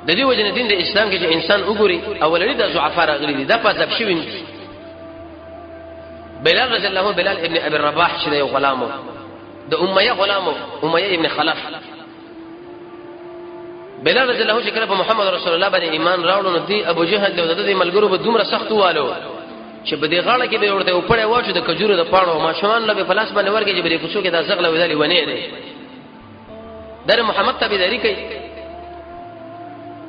د دې وجنه دین د اسلام کې چې انسان وګوري اولنی د ضعفا راغلي دي دا پاتې شوی بلال رضی الله بلال ابن ابي الرباح چې یو غلامو د امیه غلامو امیه ابن خلف بلال رضی الله چې کله په محمد رسول الله باندې ایمان راوړو نو دی ابو جهل له د ملګرو به دومره سخت والو چې په دې غاړه کې به ورته وپړې واچو د کجورو د پاڼو ما شومان له پلاس باندې ورګي چې به کوڅو کې د زغله ودالي ونی دی در محمد تابعداري کوي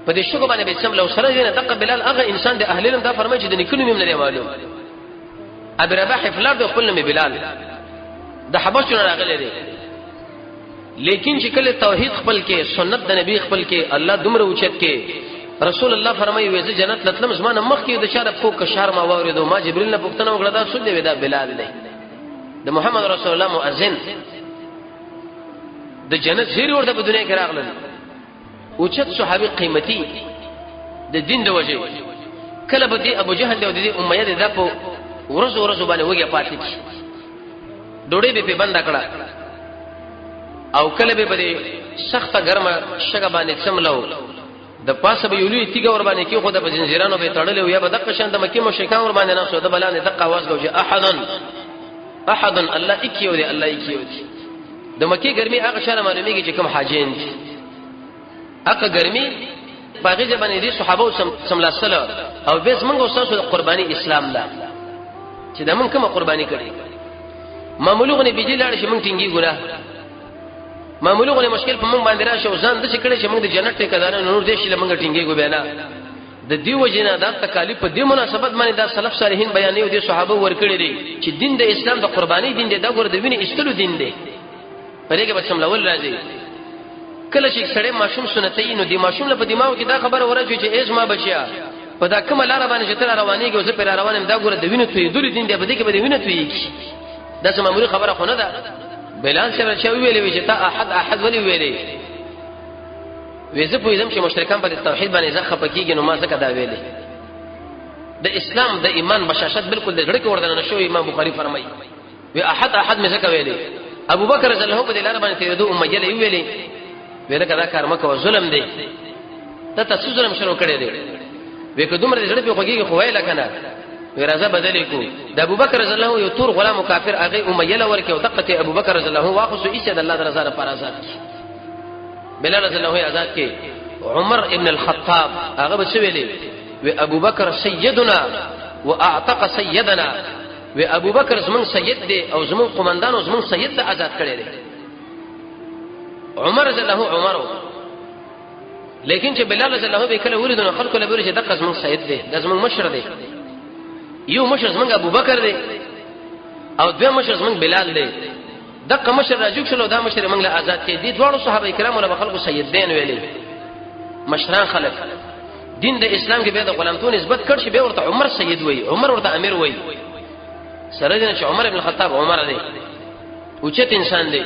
په دې شګو باندې به سم لو سره دینه دغه بلال هغه انسان د اهل علم دا فرمایي چې د نکونو مم نه معلوم ابي رباح فلار د خپل نوم بلال د حبشونه راغلي دي لیکن چې کله توحید خپل کې سنت د نبی خپل کې الله دومره اوچت کې رسول الله فرمایي وې جنت لتلم زمانه مخ کې د شاره په کشار ما وریدو ما جبريل نه پوښتنه وکړه دا څه دی دا بلال دی د محمد رسول الله مؤذن د جنت زیر ورته په دنیا کې راغلل اوچت صحابي قیمتي د دین د وجه کله به دي ابو جهل او د امیه د په ورځ باندې وګیا پاتې ډوډۍ به بند کړه او کله به بده سخته ګرمه شګه باندې سملو د پاسه به یولي تیګه ور باندې کې خو د زنجیرانو به تړلې یا به دغه شان د مکه مشرکان ور باندې نه سو د بلانه دغه आवाज کوي احد الله اکیو دی الله اکیو دی د مکه ګرمي هغه شان معلومیږي چې کوم حاجین دي هغه ګرمي باغې ځبانې دي صحابه سملاسله او بیس موږ اوسه د قرباني اسلام لا چې د موږ کومه قرباني کړې معمولونه بيجي لاړ شي موږ ټینګي ګناه معمولونه مشکل په موږ باندې راشه او ځان د څه کړي چې موږ د جنت ته کدانه نور دې شي لمنګ ټینګي ګو بینا د دیو جنا د تکالیف په دې مناسبت باندې د سلف صالحین بیانې او د صحابه ورکړي دي چې دین د اسلام د قرباني دین دی دا ګور د وینې استلو دین دی پرې کې بچم لول راځي کله چې سړی ماشوم سنتي نو د ماشوم په دماغ کې دا خبره ورځي چې ایز ما بچیا په دا کومه لار باندې چې تر روانيږي او زه پر روانم دا ګور د وینې توې دل دین دی په دې کې به د وینې توې دا څه معمولی خبره خو نه ده بلال سره چې ویلې چې تا احد ولي ویلې وېزه په دې چې مشرکان په توحید باندې ځخه پکېږي نو ما څه کدا ویلې د اسلام د ایمان بشاشت بالکل د غړي کې وردان نشو امام بخاری فرمایي وی احد مې څه ویلې ابو بکر رضی الله په دې لار باندې تیرې دوه امیه له ویلې ویل کدا کار مکو ظلم دی ته تاسو ظلم شروع کړی دی وې کومه دې غړي په خوږي خو ویل کنه ورازه بدلې کو د ابو بکر رضی الله یو تور غلام کافر هغه امیه لور کې او دقته ابو بکر رضی الله واخصو ایسه د الله رضا لپاره آزاد بلال رضی الله آزاد کې عمر ابن الخطاب هغه به ویلي و ابو بکر سیدنا واعتق سیدنا و ابو بکر زمون سید دی او زمون قومندان او زمون سید د آزاد کړي دي عمر رضی الله عمر لیکن چې بلال رضی الله به کله ورید نو خلق له ورید دغه زمون سید دی د زمون مشر دی یو مشر زمونږ ابو بکر دی او دوه مشر زمونږ بلال دی دغه مشر راجوک شلو دا مشر موږ له آزاد کې دي دوه صحابه کرام له خلکو سیدین ویلي مشران خلک دین د اسلام کې به د غلامتون نسبت کړ شي به ورته عمر سید وای عمر ورته امیر وای سره دین چې عمر ابن الخطاب عمر دی اوچت انسان دی